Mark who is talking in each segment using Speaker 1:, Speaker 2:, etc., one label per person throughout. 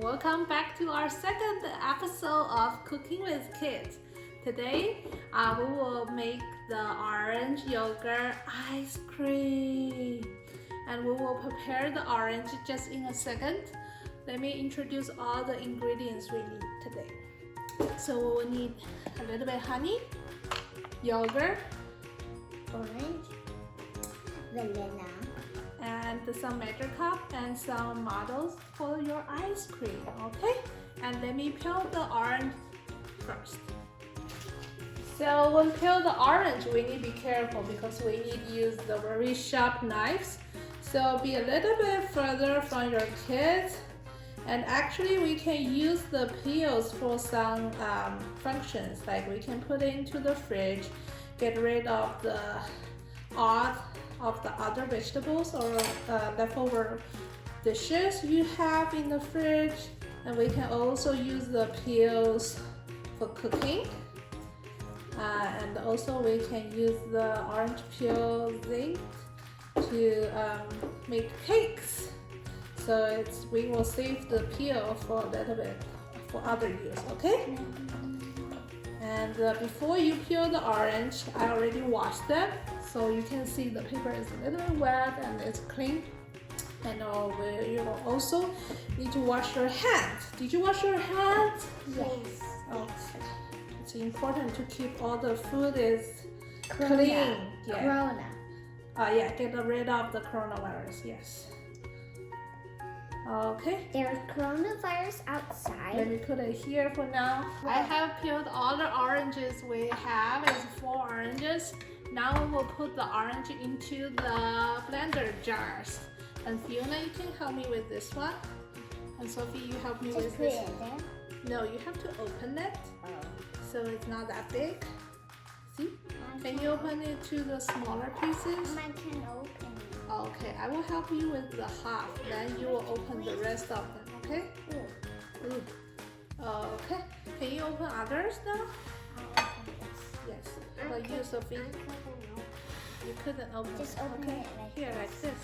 Speaker 1: Welcome back to our second episode of Cooking with Kids. Today, we will make the orange yogurt ice cream. And we will prepare the orange just in a second. Let me introduce all the ingredients we need today. So we will need a little bit honey, yogurt,
Speaker 2: orange, vanilla,
Speaker 1: and some measure cup and some models for your ice cream. Okay, and let me peel the orange first. So when peel the orange, we need to be careful because we need to use the very sharp knives. So be a little bit further from your kids. And actually we can use the peels for some functions, like we can put it into the fridge, get rid of the other vegetables or leftover dishes you have in the fridge. And we can also use the peels for cooking. And also we can use the orange peel zinc to make cakes. So we will save the peel for a little bit for other use, okay? And before you peel the orange, I already washed them. So you can see the paper is a little bit wet and it's clean. And you will also need to wash your hands. Did you wash your hands?
Speaker 2: Yes.
Speaker 1: Okay. It's important to keep all the food is
Speaker 2: Corona.
Speaker 1: clean. Yeah.
Speaker 2: Corona.
Speaker 1: Yeah, get rid of the coronavirus, yes. Okay.
Speaker 2: There's coronavirus outside.
Speaker 1: Let me put it here for now. I have peeled all the oranges we have. It's 4 oranges. Now we will put the orange into the blender jars. And Fiona, you can help me with this one. And Sophie, you help me
Speaker 2: Just
Speaker 1: with
Speaker 2: put
Speaker 1: this.
Speaker 2: it there.
Speaker 1: No, you have to open it
Speaker 2: Oh.
Speaker 1: so it's not that big. See? Can you open it to the smaller pieces?
Speaker 2: I can open it.
Speaker 1: Okay, I will help you with the half. Then you will open the rest of them, okay?
Speaker 2: Ooh.
Speaker 1: Okay. Can you open others now?
Speaker 2: I'll open this.
Speaker 1: Yes. How about you, Sophie? You couldn't open
Speaker 2: Just
Speaker 1: it.
Speaker 2: open
Speaker 1: Okay.
Speaker 2: it like
Speaker 1: Here,
Speaker 2: this.
Speaker 1: like this.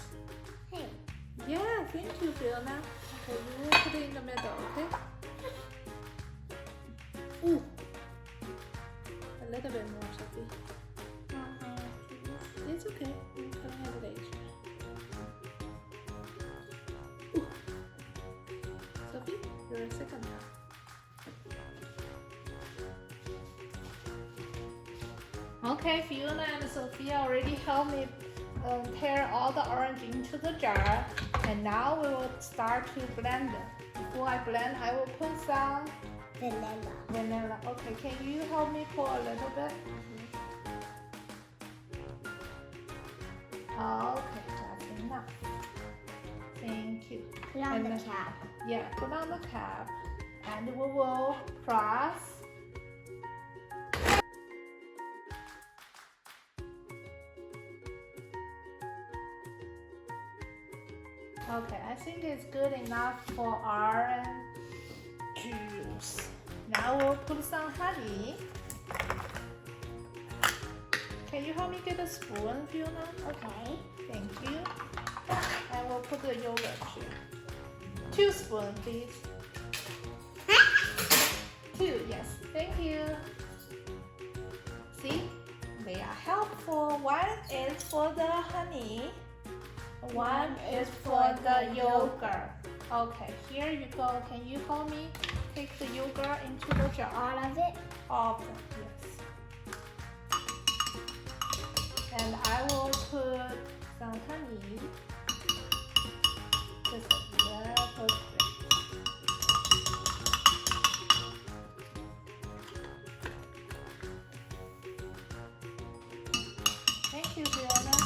Speaker 2: Hey.
Speaker 1: Yeah, thank you, Fiona. Okay, you will put it in the middle, okay? Ooh. A little bit more, Sophie. It's okay. You can have it extra. Ooh. Sophie, you're a second now. Okay, Fiona and Sophia already helped me tear all the orange into the jar. And now we will start to blend it. Before I blend, I will put some vanilla. Okay, can you help me pour a little bit? Okay, that's enough. Thank you.
Speaker 2: Put on
Speaker 1: And
Speaker 2: the
Speaker 1: then-
Speaker 2: cap.
Speaker 1: Yeah, put on the cap. And we will press. Okay, I think it's good enough for orange juice. Now we'll put some honey. Can you help me get a spoon, Fiona?
Speaker 2: Okay.
Speaker 1: Thank you. And we'll put the yogurt here. 2 spoons, please. 2, yes. Thank you. See? They are helpful. 1 is for the honey. 1 is for the yogurt. Okay, here you go. Can you help me take the yogurt into the jar?
Speaker 2: All of it?
Speaker 1: All of them, yes. And I will put some honey. Just a little bit. Thank you, Fiona.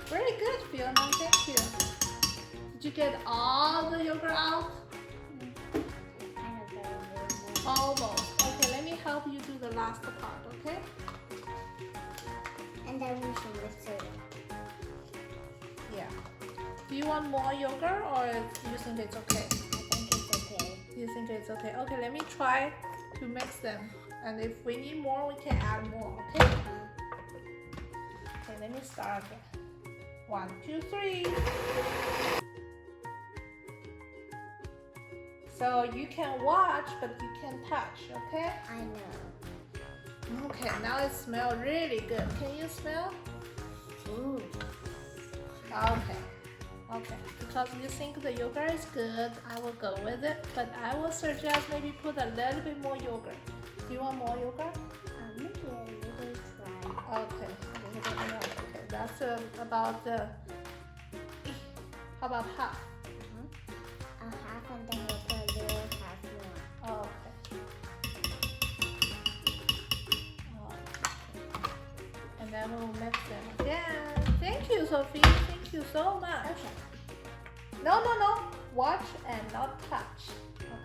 Speaker 1: Very good, Fiona. Thank you. Did you get all the yogurt out?
Speaker 2: Kind of very little.
Speaker 1: Almost. Okay, let me help you do the last part, okay?
Speaker 2: And then we should mix it.
Speaker 1: Yeah. Do you want more yogurt or you think it's okay?
Speaker 2: I think it's okay.
Speaker 1: You think it's okay? Okay, let me try to mix them. And if we need more, we can add more, okay? Okay, let me start again. 1, 2, 3. So you can watch, but you can touch, okay?
Speaker 2: I know.
Speaker 1: Okay, now it smells really good. Can you smell?
Speaker 2: Ooh.
Speaker 1: Okay. Okay. Because you think the yogurt is good, I will go with it. But I will suggest maybe put a little bit more yogurt. Do you want more yogurt?
Speaker 2: Maybe a little dry.
Speaker 1: Okay. A little bit more. Okay. That's about how about half?
Speaker 2: A half and then we'll put a little half more.
Speaker 1: Okay. And then we'll mix them again. Thank you, Sophie. Thank you so much.
Speaker 2: Okay.
Speaker 1: No, no, no. Watch and not touch.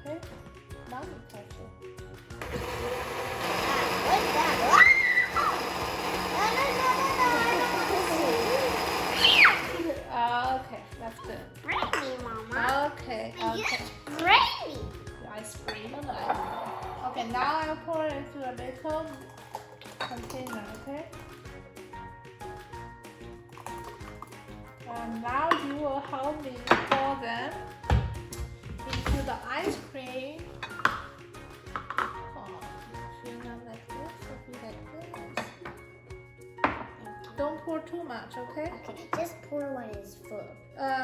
Speaker 1: Okay? Now you touch it.
Speaker 2: What's that?
Speaker 1: Okay, that's good.
Speaker 2: Spray me, Mama.
Speaker 1: Okay,
Speaker 2: You
Speaker 1: okay.
Speaker 2: spray me.
Speaker 1: Ice cream alive. Okay, now I'll pour it into a little container, okay? And now you will help me pour them into the ice cream. Oh, fill them like this, something like this. Don't pour too much, okay?
Speaker 2: Okay, just pour when it's full.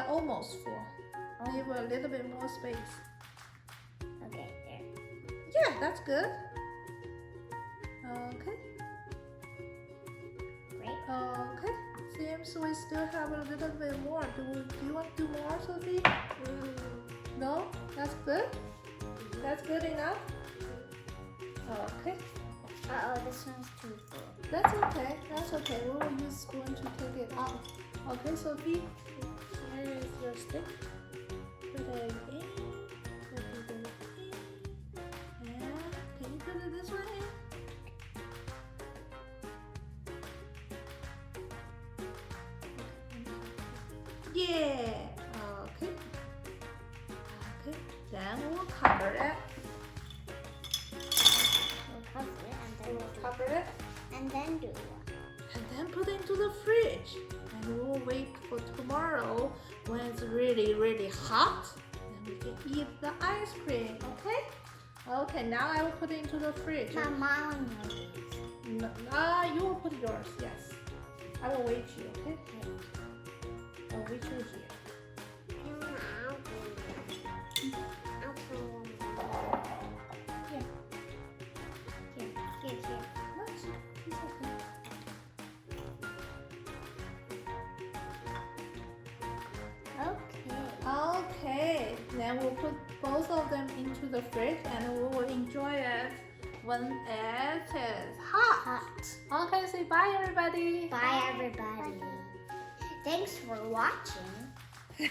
Speaker 1: Almost full. Leave a little bit more space.
Speaker 2: Okay, there.
Speaker 1: Yeah, that's good. Okay.
Speaker 2: Great.
Speaker 1: Okay. Seems we still have a little bit more. Do you want to do more, Sophie? No? That's good? That's good enough? Okay.
Speaker 2: Uh-oh, this one's too full.
Speaker 1: That's okay. That's okay. We will use spoon to take it out. Okay, Sophie. Here is your stick. Put it in. Put it in. And can you put it this way? Yeah. Okay. Okay. Then we'll cover it.
Speaker 2: We'll cover it and then
Speaker 1: We'll cover it.
Speaker 2: and then do what?
Speaker 1: And then put it into the fridge. And we'll wait for tomorrow when it's really, really hot. Then we can eat the ice cream. Okay? Okay. Now I will put it into the fridge.
Speaker 2: Mama, no.
Speaker 1: You will put yours. Yes. I will wait you. Okay? I'll wait you here.
Speaker 2: Here.
Speaker 1: What? It's okay.
Speaker 2: Okay.
Speaker 1: Okay, then we'll put both of them into the fridge and we will enjoy it when it is hot. Okay, say bye everybody.
Speaker 2: Bye, everybody. Thanks for watching.